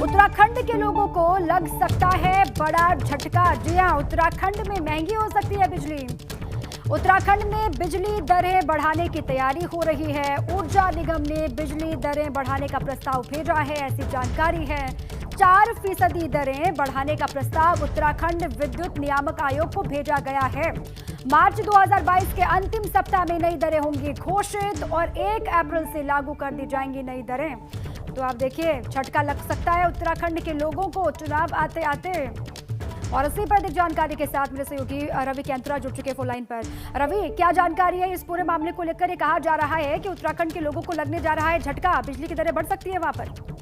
उत्तराखंड के लोगों को लग सकता है बड़ा झटका। जी हां, उत्तराखंड में महंगी हो सकती है बिजली। उत्तराखंड में बिजली दरें बढ़ाने की तैयारी हो रही है। ऊर्जा निगम ने बिजली दरें बढ़ाने का प्रस्ताव भेजा है, ऐसी जानकारी है। 4% दरें बढ़ाने का प्रस्ताव उत्तराखंड विद्युत नियामक आयोग को भेजा गया है। मार्च 2022 के अंतिम सप्ताह में नई दरें होंगी घोषित और 1 अप्रैल से लागू कर दी जाएंगी नई दरें। तो आप देखिए, झटका लग सकता है उत्तराखंड के लोगों को चुनाव आते आते। और इसी पर अधिक जानकारी के साथ मेरे सहयोगी रवि कैंत्रा जुड़ चुके फोन लाइन पर। रवि, क्या जानकारी है इस पूरे मामले को लेकर? ये कहा जा रहा है कि उत्तराखंड के लोगों को लगने जा रहा है झटका, बिजली की दरें बढ़ सकती है वहां पर।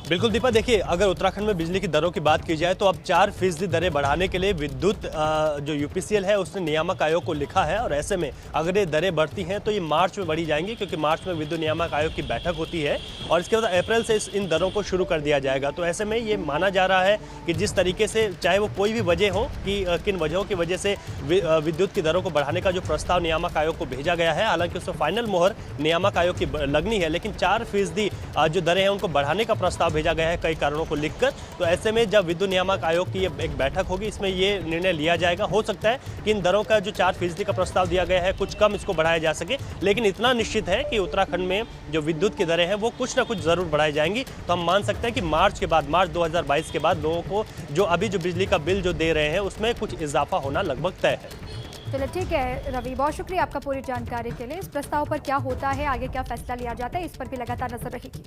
बिल्कुल दीपा, देखिए, अगर उत्तराखंड में बिजली की दरों की बात की जाए तो अब 4% दरें बढ़ाने के लिए विद्युत जो यूपीसीएल है उसने नियामक आयोग को लिखा है। और ऐसे में अगर ये दरें बढ़ती हैं तो ये मार्च में बढ़ी जाएंगी, क्योंकि मार्च में विद्युत नियामक आयोग की बैठक होती है और इसके बाद अप्रैल से इन दरों को शुरू कर दिया जाएगा। तो ऐसे में ये माना जा रहा है कि जिस तरीके से, चाहे वो कोई भी वजह हो कि किन वजहों की वजह से विद्युत की दरों को बढ़ाने का जो प्रस्ताव नियामक आयोग को भेजा गया है, हालांकि उसमें फाइनल मोहर नियामक आयोग की लगनी है, लेकिन 4% जो दरें हैं उनको बढ़ाने का प्रस्ताव भेजा गया है कई कारणों को लिखकर। तो ऐसे में जब विद्युत नियामक आयोग की एक बैठक होगी, इसमें ये निर्णय लिया जाएगा। हो सकता है कि इन दरों का जो 4% का प्रस्ताव दिया गया है कुछ कम इसको बढ़ाया जा सके, लेकिन इतना निश्चित है कि उत्तराखंड में जो विद्युत की दरें हैं वो कुछ ना कुछ जरूर बढ़ाई जाएंगी। तो हम मान सकते हैं कि मार्च के बाद, मार्च 2022 के बाद लोगों को जो अभी जो बिजली का बिल जो दे रहे हैं उसमें कुछ इजाफा होना लगभग तय है। चलो ठीक है रवि, बहुत शुक्रिया आपका पूरी जानकारी के लिए। इस प्रस्ताव पर क्या होता है, आगे क्या फैसला लिया जाता है, इस पर भी लगातार नजर रहेगी।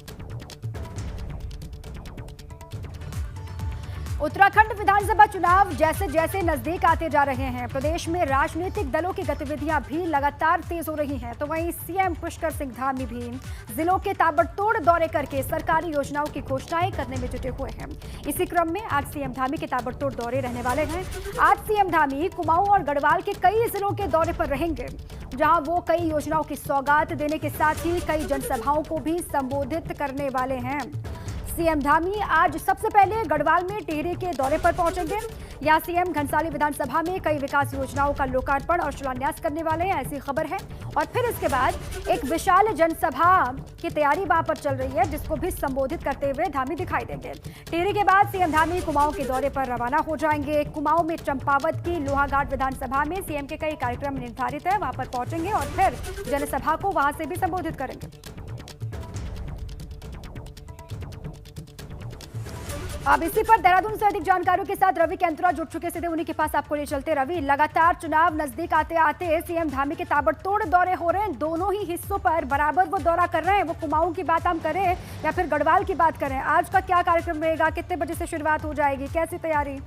उत्तराखंड विधानसभा चुनाव जैसे जैसे नजदीक आते जा रहे हैं, प्रदेश में राजनीतिक दलों की गतिविधियां भी लगातार तेज हो रही हैं। तो वहीं सीएम पुष्कर सिंह धामी भी जिलों के ताबड़तोड़ दौरे करके सरकारी योजनाओं की घोषणाएं करने में जुटे हुए हैं। इसी क्रम में आज सीएम धामी के ताबड़तोड़ दौरे रहने वाले हैं। आज सीएम धामी कुमाऊं और गढ़वाल के कई जिलों के दौरे पर रहेंगे, जहां वो कई योजनाओं की सौगात देने के साथ ही कई जनसभाओं को भी संबोधित करने वाले हैं। सीएम धामी आज सबसे पहले गढ़वाल में टिहरी के दौरे पर पहुंचेंगे। यहां सीएम घनसाली विधानसभा में कई विकास योजनाओं का लोकार्पण और शिलान्यास करने वाले हैं, ऐसी खबर है। और फिर इसके बाद एक विशाल जनसभा की तैयारी वहां पर चल रही है, जिसको भी संबोधित करते हुए धामी दिखाई देंगे। टिहरी के बाद सीएम धामी कुमाऊं के दौरे पर रवाना हो जाएंगे। कुमाऊं में चंपावत की लोहाघाट विधानसभा में सीएम के कई कार्यक्रम निर्धारित है, वहां पर पहुंचेंगे और फिर जनसभा को वहां से भी संबोधित करेंगे। अब इसी पर देहरादून से अधिक जानकारियों के साथ रवि कैंत्रा जुड़ चुके, सीधे उन्हीं के पास आपको ले चलते। रवि, लगातार चुनाव नजदीक आते आते सीएम धामी के ताबड़तोड़ दौरे हो रहे हैं, दोनों ही हिस्सों पर बराबर वो दौरा कर रहे हैं। वो कुमाऊं की बात हम करें या फिर गढ़वाल की बात करें, आज का क्या कार्यक्रम रहेगा, कितने बजे से शुरुआत हो जाएगी, कैसी तैयारी?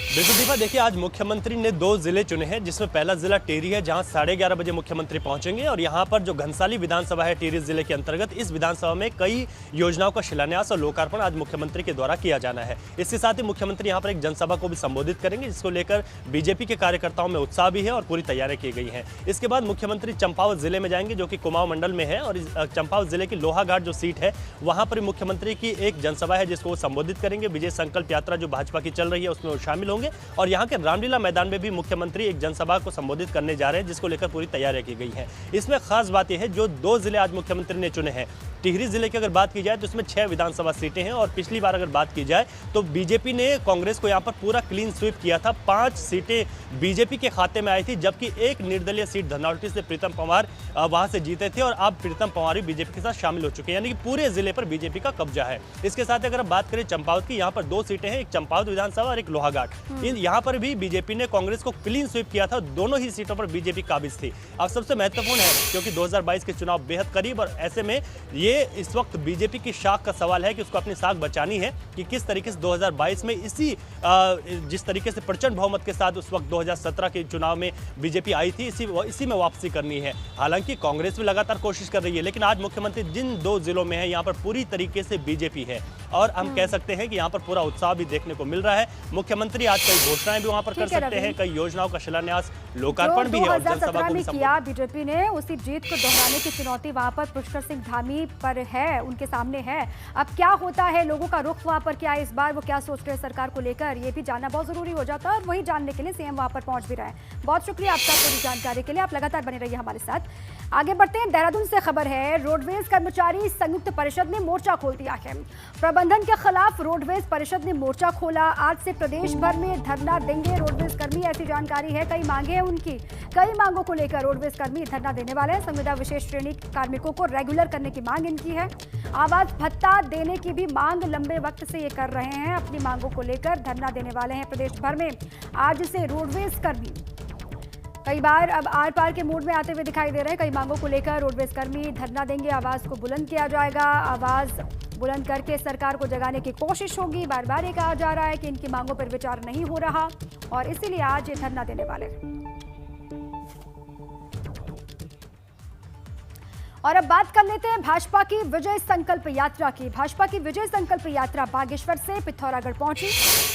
बिल्कुल दीपा, देखिए, आज मुख्यमंत्री ने 2 जिले चुने हैं, जिसमें पहला जिला टिहरी है, जहां 11:30 बजे मुख्यमंत्री पहुंचेंगे। और यहां पर जो घनसाली विधानसभा है टिहरी जिले के अंतर्गत, इस विधानसभा में कई योजनाओं का शिलान्यास और लोकार्पण आज मुख्यमंत्री के द्वारा किया जाना है। इसके साथ ही मुख्यमंत्री यहां पर एक जनसभा को भी संबोधित करेंगे, जिसको लेकर बीजेपी के कार्यकर्ताओं में उत्साह भी है और पूरी तैयारी की गई है। इसके बाद मुख्यमंत्री चंपावत जिले में जाएंगे, जो कि कुमाऊं मंडल में है। और चंपावत जिले की लोहाघाट जो सीट है, वहां पर मुख्यमंत्री की एक जनसभा है, जिसको वो संबोधित करेंगे। विजय संकल्प यात्रा जो भाजपा की चल रही है उसमें वो शामिल होंगे। और यहाँ के रामलीला मैदान में भी मुख्यमंत्री एक जनसभा को संबोधित करने जा रहे हैं, जिसको लेकर पूरी तैयारी की गई है। इसमें खास बात यह है, जो 2 जिले आज मुख्यमंत्री ने चुने हैं, टिहरी जिले की अगर बात की जाए तो इसमें 6 विधानसभा सीटें हैं। और पिछली बार अगर बात की जाए तो बीजेपी ने कांग्रेस को यहाँ पर पूरा क्लीन स्वीप किया था। 5 सीटें बीजेपी के खाते में आई थी, जबकि एक निर्दलीय सीट धनौल्टी से प्रीतम पंवार वहां से जीते थे। और अब प्रीतम पंवार भी बीजेपी के साथ शामिल हो चुके हैं, यानी कि पूरे जिले पर बीजेपी का कब्जा है। इसके साथ अगर बात करें चंपावत की, यहाँ पर 2 सीटें हैं, एक चंपावत विधानसभा और एक लोहाघाट। यहाँ पर भी बीजेपी ने कांग्रेस को क्लीन स्वीप किया था, दोनों ही सीटों पर बीजेपी काबिज थी। अब सबसे महत्वपूर्ण है, क्योंकि 2022 के चुनाव बेहद करीब, और ऐसे में ये इस वक्त बीजेपी की शाख का सवाल है कि उसको अपनी शाख बचानी है, कि किस तरीके से 2022 में जिस तरीके से प्रचंड बहुमत के साथ उस वक्त 2017 के चुनाव में बीजेपी आई थी, इसी में वापसी करनी है। हालांकि कांग्रेस भी लगातार कोशिश कर रही है, लेकिन आज मुख्यमंत्री जिन 2 जिलों में है, यहाँ पर पूरी तरीके से बीजेपी है। और हम कह सकते हैं कि यहाँ पर पूरा उत्साह भी देखने को मिल रहा है। मुख्यमंत्री आज कई घोषणाएं भी वहाँ पर कर सकते हैं, कई योजनाओं का शिलान्यास, लोकार्पण भी है और जनसभा को भी किया बीजेपी ने, उसी जीत को दोहराने की चुनौती वहां पर पुष्कर सिंह धामी पर है, उनके सामने है। अब क्या होता है, लोगों का रुख वहां पर क्या है इस बार, वो क्या सोच रहे हैं सरकार को लेकर, ये भी जानना बहुत जरूरी हो जाता है और वही जानने के लिए सीएम वहां पर पहुंच भी रहे हैं। बहुत शुक्रिया आपका पूरी जानकारी के लिए, आप लगातार बने रहिए हमारे साथ। आगे बढ़ते हैं, देहरादून से खबर है, रोडवेज कर्मचारी संयुक्त परिषद ने मोर्चा खोल दिया है। प्रबंधन के खिलाफ रोडवेज परिषद ने मोर्चा खोला। आज से प्रदेश भर में धरना देंगे रोडवेज कर्मी, ऐसी जानकारी है। कई मांगे हैं उनकी, कई मांगों को लेकर रोडवेज कर्मी धरना देने वाले हैं। संविदा विशेष श्रेणी कार्मिकों को रेगुलर करने की मांग इनकी है। आवाज भत्ता देने की भी मांग लंबे वक्त से ये कर रहे हैं। अपनी मांगों को लेकर धरना देने वाले हैं प्रदेश भर में। आज से रोडवेज कर्मी कई बार अब आर पार के मूड में आते हुए दिखाई दे रहे हैं। कई मांगों को लेकर रोडवेज कर्मी धरना देंगे। आवाज को बुलंद किया जाएगा, आवाज बुलंद करके सरकार को जगाने की कोशिश होगी। बार बार ये कहा जा रहा है कि इनकी मांगों पर विचार नहीं हो रहा और इसीलिए आज ये धरना देने वाले हैं। और अब बात कर लेते हैं भाजपा की विजय संकल्प यात्रा की। भाजपा की विजय संकल्प यात्रा बागेश्वर से पिथौरागढ़ पहुंची।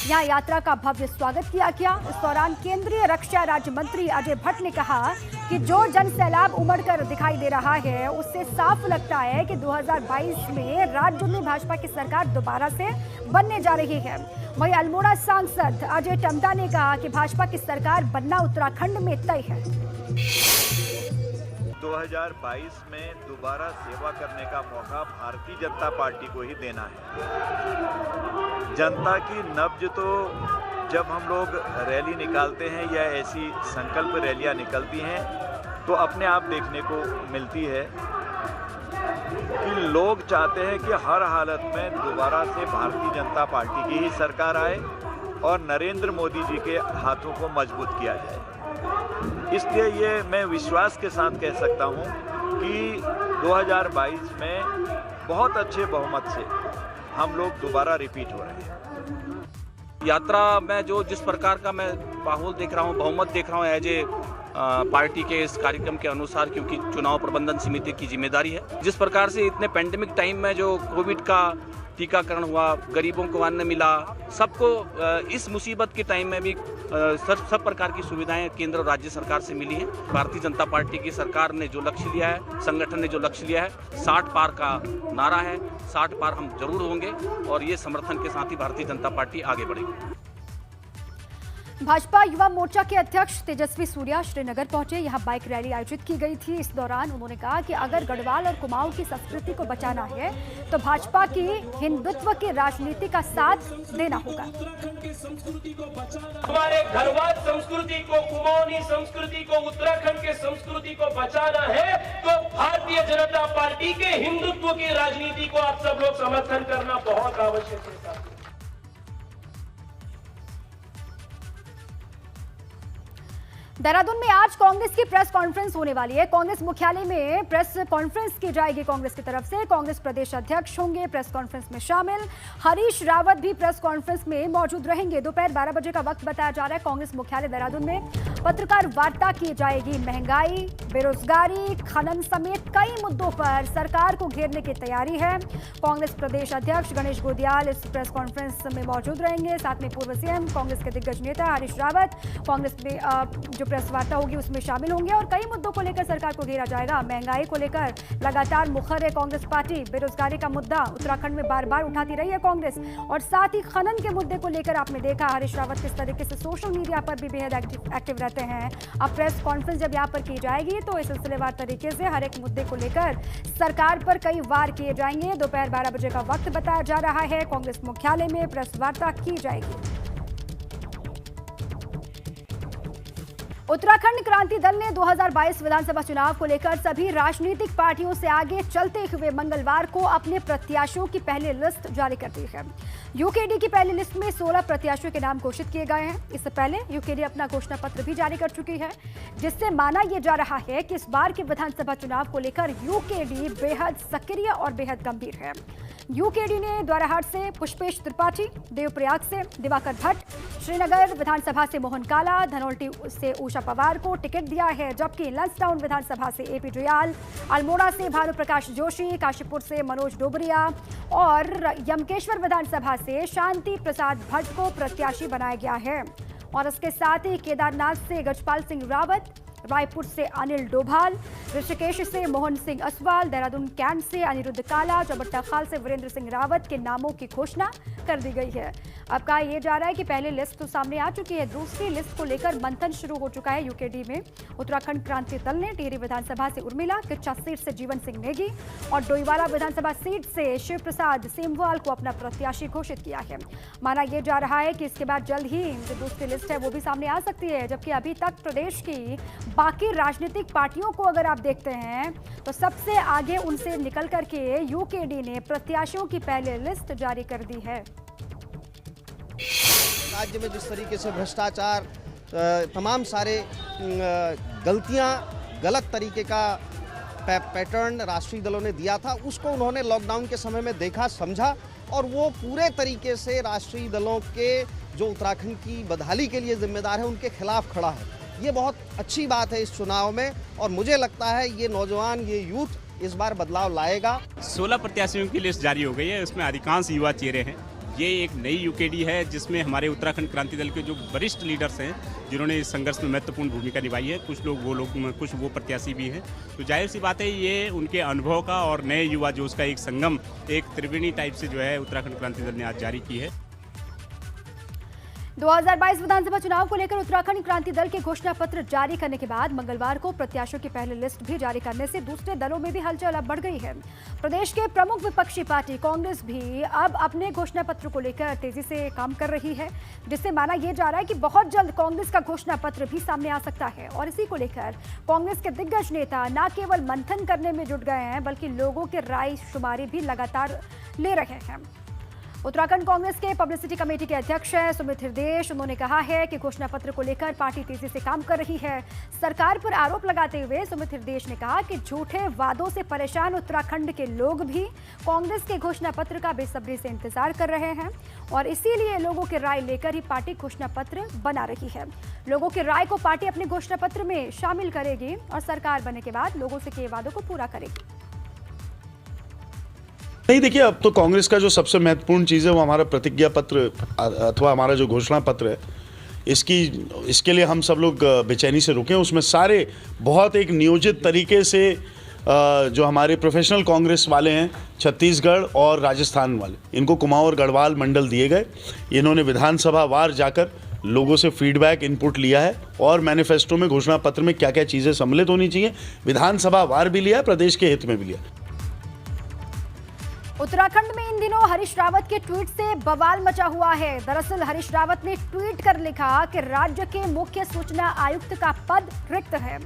यहां यात्रा का भव्य स्वागत किया गया। इस दौरान केंद्रीय रक्षा राज्य मंत्री अजय भट्ट ने कहा कि जो जन सैलाब उमड़कर दिखाई दे रहा है उससे साफ लगता है कि 2022 में राज्य में भाजपा की सरकार दोबारा से बनने जा रही है। वहीं अल्मोड़ा सांसद अजय टम्टा ने कहा कि भाजपा की सरकार बनना उत्तराखंड में तय है। 2022 में दोबारा सेवा करने का मौका भारतीय जनता पार्टी को ही देना है। जनता की नब्ज तो जब हम लोग रैली निकालते हैं या ऐसी संकल्प रैलियां निकलती हैं तो अपने आप देखने को मिलती है कि लोग चाहते हैं कि हर हालत में दोबारा से भारतीय जनता पार्टी की ही सरकार आए और नरेंद्र मोदी जी के हाथों को मजबूत किया जाए। इसलिए ये मैं विश्वास के साथ कह सकता हूँ कि 2022 में बहुत अच्छे बहुमत से हम लोग दोबारा रिपीट हो रहे हैं। यात्रा में जो जिस प्रकार का मैं माहौल देख रहा हूँ, बहुमत देख रहा हूँ एज ए पार्टी के इस कार्यक्रम के अनुसार, क्योंकि चुनाव प्रबंधन समिति की जिम्मेदारी है। जिस प्रकार से इतने पेंडेमिक टाइम में जो कोविड का टीकाकरण हुआ, गरीबों को अन्न मिला, सबको इस मुसीबत के टाइम में भी सब प्रकार की सुविधाएं केंद्र और राज्य सरकार से मिली हैं। भारतीय जनता पार्टी की सरकार ने जो लक्ष्य लिया है, संगठन ने जो लक्ष्य लिया है, 60 पार का नारा है। 60 पार हम जरूर होंगे और ये समर्थन के साथ ही भारतीय जनता पार्टी आगे बढ़ेगी। भाजपा युवा मोर्चा के अध्यक्ष तेजस्वी सूर्या श्रीनगर पहुंचे। यहां बाइक रैली आयोजित की गई थी। इस दौरान उन्होंने कहा कि अगर गढ़वाल और कुमाऊं की संस्कृति को बचाना है तो भाजपा की हिंदुत्व की राजनीति का साथ देना होगा। हमारे गढ़वाल संस्कृति को, कुमाऊनी संस्कृति को, उत्तराखंड के संस्कृति को बचाना है तो भारतीय जनता पार्टी के हिंदुत्व की राजनीति को आप सब लोग समर्थन करना बहुत आवश्यक है। देहरादून में आज कांग्रेस की प्रेस कॉन्फ्रेंस होने वाली है। कांग्रेस मुख्यालय में प्रेस कॉन्फ्रेंस की जाएगी कांग्रेस की तरफ से। कांग्रेस प्रदेश अध्यक्ष होंगे प्रेस कॉन्फ्रेंस में शामिल। हरीश रावत भी प्रेस कॉन्फ्रेंस में मौजूद रहेंगे। दोपहर 12 बजे का वक्त बताया जा रहा है। कांग्रेस मुख्यालय देहरादून में पत्रकार वार्ता की जाएगी। महंगाई, बेरोजगारी, खनन समेत कई मुद्दों पर सरकार को घेरने की तैयारी है। कांग्रेस प्रदेश अध्यक्ष गणेश गोदियाल इस प्रेस कॉन्फ्रेंस में मौजूद रहेंगे। साथ में पूर्व सीएम, कांग्रेस के दिग्गज नेता हरीश रावत कांग्रेस में जो प्रेस वार्ता होगी उसमें शामिल होंगे और कई मुद्दों को लेकर सरकार को घेरा जाएगा। महंगाई को लेकर लगातार मुखर है कांग्रेस पार्टी। बेरोजगारी का मुद्दा उत्तराखंड में बार बार उठाती रही है कांग्रेस और साथ ही खनन के मुद्दे को लेकर आपने देखा हरीश रावत किस तरीके से सोशल मीडिया पर भी बेहद एक्टिव रहते हैं। अब प्रेस कॉन्फ्रेंस जब यहाँ पर की जाएगी तो इस सिलसिलेवार तरीके से हर एक मुद्दे को लेकर सरकार पर कई वार किए जाएंगे। दोपहर 12 बजे का वक्त बताया जा रहा है। कांग्रेस मुख्यालय में प्रेस वार्ता की जाएगी। उत्तराखंड क्रांति दल ने 2022 विधानसभा चुनाव को लेकर सभी राजनीतिक पार्टियों से आगे चलते हुए मंगलवार को अपने प्रत्याशियों की पहली लिस्ट जारी कर दी है। यूकेडी की पहली लिस्ट में 16 प्रत्याशियों के नाम घोषित किए गए हैं। इससे पहले यूकेडी अपना घोषणा पत्र भी जारी कर चुकी है, जिससे माना यह जा रहा है कि इस बार के विधानसभा चुनाव को लेकर यूकेडी बेहद सक्रिय और बेहद गंभीर है। यूकेडी ने द्वाराहाट से पुष्पेश त्रिपाठी, देवप्रयाग से दिवाकर भट्ट, श्रीनगर विधानसभा से मोहन काला, धनौल्टी से उषा पवार को टिकट दिया है, जबकि लंसडाउन विधानसभा से एपी जुयाल, अल्मोड़ा से भानुप्रकाश जोशी, काशीपुर से मनोज डोबरिया और यमकेश्वर विधानसभा से शांति प्रसाद भट्ट को प्रत्याशी बनाया गया है। और इसके साथ ही केदारनाथ से गजपाल सिंह रावत, रायपुर से अनिल डोभाल, ऋषिकेश से मोहन सिंह असवाल, देहरादून कैंट से अनिरुद्ध काला, चौबट्टा खाल से वीरेंद्र सिंह रावत के नामों की घोषणा कर दी गई है। अब कहा यह जा रहा है कि पहले लिस्ट तो सामने आ चुकी है, दूसरी लिस्ट को लेकर मंथन शुरू हो चुका है यूकेडी में। उत्तराखंड क्रांति दल ने टिहरी विधानसभा से उर्मिला, किच्चा सीट से जीवन सिंह नेगी और डोईवाला विधानसभा सीट से शिव प्रसाद सेमवाल को अपना प्रत्याशी घोषित किया है। माना यह जा रहा है कि इसके बाद जल्द ही जो दूसरी लिस्ट है वो भी सामने आ सकती है, जबकि अभी तक प्रदेश की बाकी राजनीतिक पार्टियों को अगर आप देखते हैं तो सबसे आगे उनसे निकल करके यूकेडी ने प्रत्याशियों की पहले लिस्ट जारी कर दी है। राज्य में जिस तरीके से भ्रष्टाचार, तमाम सारे गलतियां, गलत तरीके का पैटर्न राष्ट्रीय दलों ने दिया था, उसको उन्होंने लॉकडाउन के समय में देखा, समझा और वो पूरे तरीके से राष्ट्रीय दलों के जो उत्तराखंड की बदहाली के लिए जिम्मेदार है उनके खिलाफ खड़ा है। ये बहुत अच्छी बात है इस चुनाव में और मुझे लगता है ये नौजवान, ये यूथ इस बार बदलाव लाएगा। 16 प्रत्याशियों की लिस्ट जारी हो गई है, उसमें अधिकांश युवा चेहरे हैं। ये एक नई यूकेडी है जिसमें हमारे उत्तराखंड क्रांति दल के जो वरिष्ठ लीडर्स हैं जिन्होंने इस संघर्ष में महत्वपूर्ण भूमिका निभाई है, कुछ वो प्रत्याशी भी हैं। तो जाहिर सी बात है ये उनके अनुभव का और नए युवा जोश का एक संगम, एक त्रिवेणी टाइप से जो है उत्तराखंड क्रांति दल ने आज जारी की है। 2022 विधानसभा चुनाव को लेकर उत्तराखंड क्रांति दल के घोषणा पत्र जारी करने के बाद मंगलवार को प्रत्याशियों की पहली लिस्ट भी जारी करने से दूसरे दलों में भी हलचल अब बढ़ गई है। प्रदेश के प्रमुख विपक्षी पार्टी कांग्रेस भी अब अपने घोषणा पत्र को लेकर तेजी से काम कर रही है, जिससे माना यह जा रहा है कि बहुत जल्द कांग्रेस का घोषणा पत्र भी सामने आ सकता है। और इसी को लेकर कांग्रेस के दिग्गज नेता न केवल मंथन करने में जुट गए हैं बल्कि लोगों के राय शुमारी भी लगातार ले रहे हैं। उत्तराखंड कांग्रेस के पब्लिसिटी कमेटी के अध्यक्ष हैं सुमित हृदयेश। उन्होंने कहा है कि घोषणा पत्र को लेकर पार्टी तेजी से काम कर रही है। सरकार पर आरोप लगाते हुए सुमित हृदयेश ने कहा कि झूठे वादों से परेशान उत्तराखंड के लोग भी कांग्रेस के घोषणा पत्र का बेसब्री से इंतजार कर रहे हैं और इसीलिए लोगों की राय लेकर ही पार्टी घोषणा पत्र बना रही है। लोगों की राय को पार्टी अपने घोषणा पत्र में शामिल करेगी और सरकार बनने के बाद लोगों से किए वादों को पूरा करेगी। नहीं, देखिए, अब तो कांग्रेस का जो सबसे महत्वपूर्ण चीज़ है वो हमारा प्रतिज्ञा पत्र अथवा हमारा जो घोषणा पत्र है, इसके लिए हम सब लोग बेचैनी से रुके हैं। उसमें सारे बहुत एक नियोजित तरीके से जो हमारे प्रोफेशनल कांग्रेस वाले हैं छत्तीसगढ़ और राजस्थान वाले, इनको कुमाऊं और गढ़वाल मंडल दिए गए। इन्होंने विधानसभा वार जाकर लोगों से फीडबैक इनपुट लिया है और मैनिफेस्टो में घोषणा पत्र में क्या क्या चीज़ें सम्मिलित होनी चाहिए विधानसभा वार भी लिया है, प्रदेश के हित में भी लिया। उत्तराखंड में इन दिनों हरीश रावत के ट्वीट से बवाल मचा हुआ है। दरअसल हरीश रावत ने ट्वीट कर लिखा कि राज्य के मुख्य सूचना आयुक्त का पद रिक्त है,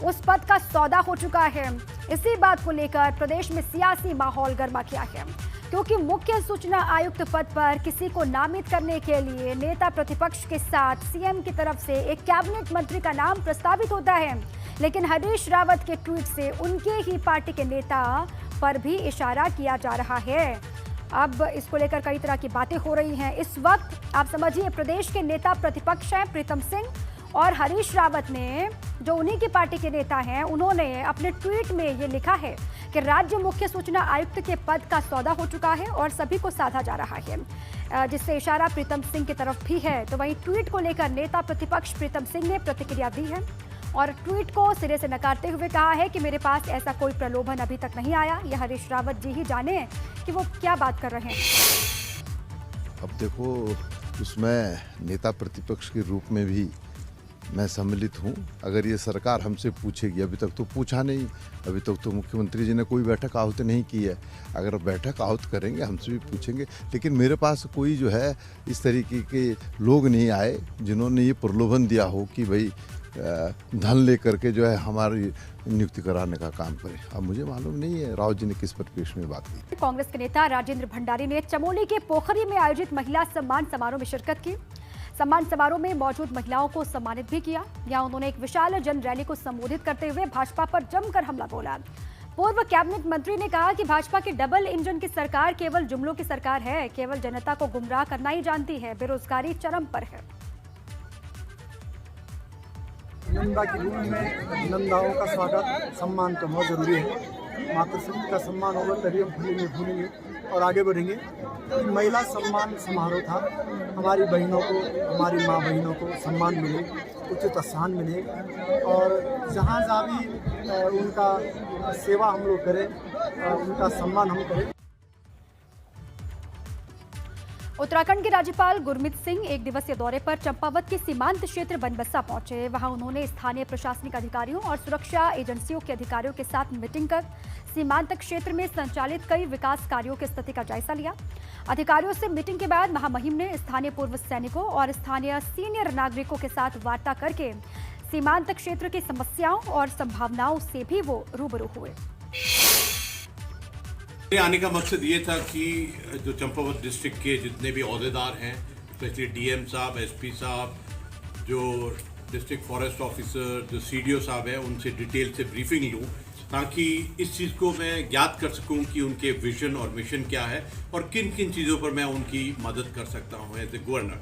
उस पद का सौदा हो चुका है। इसी बात को लेकर प्रदेश में सियासी माहौल गर्मा गया है, क्योंकि मुख्य सूचना आयुक्त पद पर किसी को नामित करने के लिए नेता प्रतिपक्ष के साथ सीएम की तरफ से एक कैबिनेट मंत्री का नाम प्रस्तावित होता है, लेकिन हरीश रावत के ट्वीट से उनके ही पार्टी के नेता पर भी इशारा किया जा रहा है। अब इसको लेकर कई तरह की बातें हो रही हैं। इस वक्त आप समझिए प्रदेश के नेता प्रतिपक्ष हैं प्रीतम सिंह और हरीश रावत ने, जो उन्हीं की पार्टी के नेता हैं, उन्होंने अपने ट्वीट में ये लिखा है कि राज्य मुख्य सूचना आयुक्त के पद का सौदा हो चुका है और सभी को साधा जा रहा है, जिससे इशारा प्रीतम सिंह की तरफ भी है। तो वहीं ट्वीट को लेकर नेता प्रतिपक्ष प्रीतम सिंह ने प्रतिक्रिया दी है और ट्वीट को सिरे से नकारते हुए कहा है कि मेरे पास ऐसा कोई प्रलोभन अभी तक नहीं आया। यह हरीश रावत जी ही जाने कि वो क्या बात कर रहे हैं। अब देखो, उसमें नेता प्रतिपक्ष के रूप में भी मैं सम्मिलित हूँ। अगर ये सरकार हमसे पूछेगी, अभी तक तो पूछा नहीं, अभी तक तो मुख्यमंत्री जी ने कोई बैठक आहूत नहीं की है। अगर बैठक आहूत करेंगे हमसे भी पूछेंगे, लेकिन मेरे पास कोई जो है इस तरीके के लोग नहीं आए जिन्होंने ये प्रलोभन दिया हो कि भाई धन लेकर के जो है हमारी नियुक्ति कराने का काम करे। अब मुझे मालूम नहीं है रावत जी ने किस परिप्रेक्ष्य में बात की। कांग्रेस के नेता राजेंद्र भंडारी ने चमोली के पोखरी में आयोजित महिला सम्मान समारोह में शिरकत की। सम्मान समारोह में मौजूद महिलाओं को सम्मानित भी किया। यहां उन्होंने एक विशाल जन रैली को संबोधित करते हुए भाजपा पर जमकर हमला बोला। पूर्व कैबिनेट मंत्री ने कहा कि भाजपा की डबल इंजन की सरकार केवल जुमलों की सरकार है, केवल जनता को गुमराह करना ही जानती है, बेरोजगारी चरम पर है। नंदा की भूमि में नंदाओं का स्वागत सम्मान तो बहुत जरूरी है। मातृशक्ति का सम्मान होगा तभी हम भूलेंगे और आगे बढ़ेंगे। महिला सम्मान समारोह था, हमारी बहनों को, हमारी माँ बहनों को सम्मान मिले, उचित स्थान मिले और जहाँ भी उनका सेवा हम लोग करें, उनका सम्मान हम करें। उत्तराखंड के राज्यपाल गुरमीत सिंह एक दिवसीय दौरे पर चंपावत के सीमांत क्षेत्र बनबसा पहुंचे। वहां उन्होंने स्थानीय प्रशासनिक अधिकारियों और सुरक्षा एजेंसियों के अधिकारियों के साथ मीटिंग कर सीमांत क्षेत्र में संचालित कई विकास कार्यों की स्थिति का जायजा लिया। अधिकारियों से मीटिंग के बाद महामहिम ने स्थानीय पूर्व सैनिकों और स्थानीय सीनियर नागरिकों के साथ वार्ता करके सीमांत क्षेत्र की समस्याओं और संभावनाओं से भी वो रूबरू हुए। आने का मकसद ये था कि जो चंपावत डिस्ट्रिक्ट के जितने भी ओहदेदार हैं, स्पेशली डीएम साहब, एसपी साहब, जो डिस्ट्रिक्ट फॉरेस्ट ऑफिसर, जो सीडीओ साहब हैं, उनसे डिटेल से ब्रीफिंग लूँ ताकि इस चीज़ को मैं ज्ञात कर सकूँ कि उनके विजन और मिशन क्या है और किन किन चीज़ों पर मैं उनकी मदद कर सकता हूँ एज ए गवर्नर।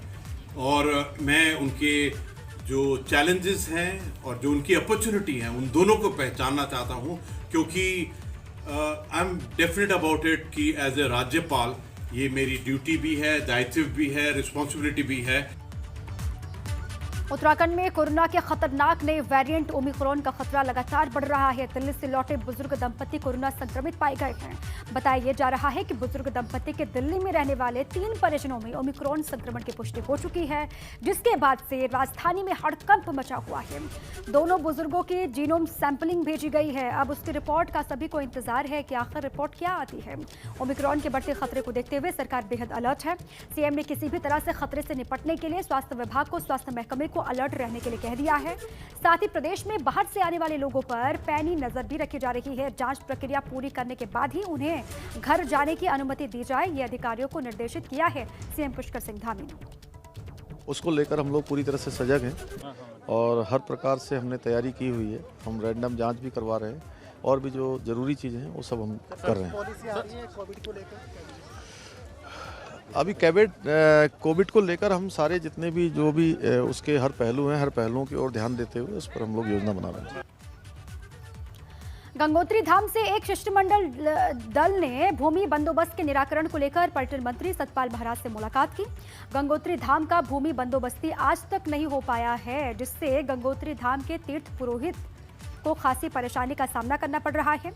और मैं उनके जो चैलेंजेस हैं और जो उनकी अपॉर्चुनिटी हैं उन दोनों को पहचानना चाहता हूँ, क्योंकि I am definite about it कि एज ए राज्यपाल ये मेरी ड्यूटी भी है, दायित्व भी है, रिस्पॉन्सिबिलिटी भी है। उत्तराखंड में कोरोना के खतरनाक नए वेरिएंट ओमिक्रॉन का खतरा लगातार बढ़ रहा है। दिल्ली से लौटे बुजुर्ग दंपति कोरोना संक्रमित पाए गए हैं। बताया जा रहा है कि बुजुर्ग दंपति के दिल्ली में रहने वाले 3 परिजनों में ओमिक्रॉन संक्रमण की पुष्टि हो चुकी है, जिसके बाद से राजधानी में हड़कंप मचा हुआ है। दोनों बुजुर्गों की जीनोम सैंपलिंग भेजी गई है। अब उसकी रिपोर्ट का सभी को इंतजार है कि आखिर रिपोर्ट क्या आती है। ओमिक्रॉन के बढ़ते खतरे को देखते हुए सरकार बेहद अलर्ट है। सीएम ने किसी भी तरह से खतरे से निपटने के लिए स्वास्थ्य विभाग को स्वास्थ्य महकमे को अलर्ट रहने के लिए कह दिया है। साथ ही प्रदेश में बाहर से आने वाले लोगों पर पैनी नजर भी रखी जा रही है। जांच प्रक्रिया पूरी करने के बाद ही उन्हें घर जाने की अनुमति दी जाए, ये अधिकारियों को निर्देशित किया है सीएम पुष्कर सिंह धामी ने। उसको लेकर हम लोग पूरी तरह से सजग हैं और हर प्रकार से हमने तैयारी की हुई है। हम रैंडम जांच भी करवा रहे हैं और भी जो जरूरी चीज़ें हैं वो सब हम कर रहे हैं। अभी कोविड को लेकर हम सारे जितने भी जो भी उसके हर पहलू हैं, हर पहलुओं की ओर ध्यान देते हुए उस पर हम लोग योजना बना रहे हैं। गंगोत्री धाम से एक शिष्टमंडल दल ने भूमि बंदोबस्त के निराकरण को लेकर पर्यटन मंत्री सतपाल महाराज से मुलाकात की। गंगोत्री धाम का भूमि बंदोबस्ती आज तक नहीं हो पाया है, जिससे गंगोत्री धाम के तीर्थ पुरोहित को खासी परेशानी का सामना करना पड़ रहा है।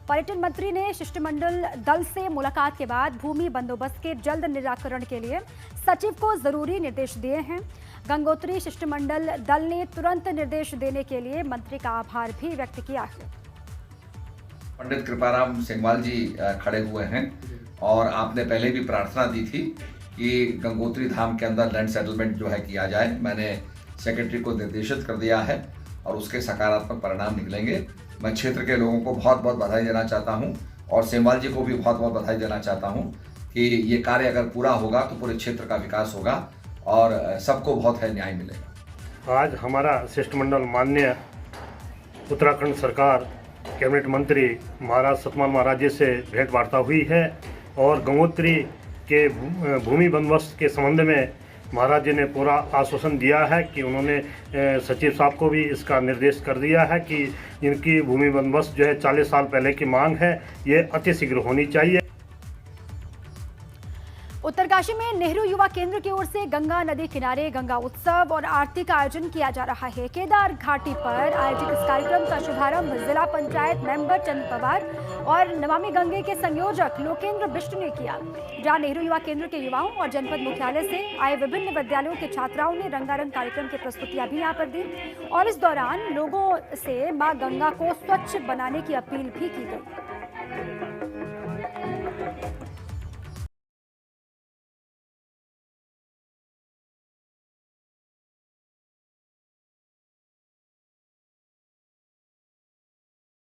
पर्यटन मंत्री ने शिष्टमंडल दल से मुलाकात के बाद भूमि बंदोबस्त के जल्द निराकरण के लिए सचिव को जरूरी निर्देश दिए हैं। गंगोत्री शिष्टमंडल दल ने तुरंत निर्देश देने के लिए मंत्री का आभार भी व्यक्त किया है। पंडित कृपाराम सेंगवाल जी खड़े हुए हैं और आपने पहले भी प्रार्थना दी थी कि गंगोत्री धाम के अंदर लैंड सेटलमेंट जो है किया जाए। मैंने सेक्रेटरी को निर्देशित कर दिया है और उसके सकारात्मक परिणाम निकलेंगे। मैं क्षेत्र के लोगों को बहुत बहुत बधाई देना चाहता हूं और सेंगवाल जी को भी बहुत बहुत बधाई देना चाहता हूं कि ये कार्य अगर पूरा होगा तो पूरे क्षेत्र का विकास होगा और सबको बहुत है न्याय मिलेगा। आज हमारा शिष्टमंडल माननीय उत्तराखंड सरकार कैबिनेट मंत्री महाराज सतपाल महाराज जी से भेंट वार्ता हुई है और गंगोत्री के भूमि बंदोबस्त के संबंध में महाराज जी ने पूरा आश्वासन दिया है कि उन्होंने सचिव साहब को भी इसका निर्देश कर दिया है कि इनकी भूमि बंदोबस्त जो है 40 साल पहले की मांग है, ये अतिशीघ्र होनी चाहिए। उत्तरकाशी में नेहरू युवा केंद्र की ओर से गंगा नदी किनारे गंगा उत्सव और आरती का आयोजन किया जा रहा है। केदार घाटी पर आयोजित इस कार्यक्रम का शुभारंभ जिला पंचायत मेंबर चंद पवार और नमामि गंगे के संयोजक लोकेंद्र बिष्ट ने किया, जहां नेहरू युवा केंद्र के युवाओं और जनपद मुख्यालय से आए विभिन्न विद्यालयों के छात्राओं ने रंगारंग कार्यक्रम की प्रस्तुतियां भी यहां पर दी और इस दौरान लोगों से मां गंगा को स्वच्छ बनाने की अपील भी की गई।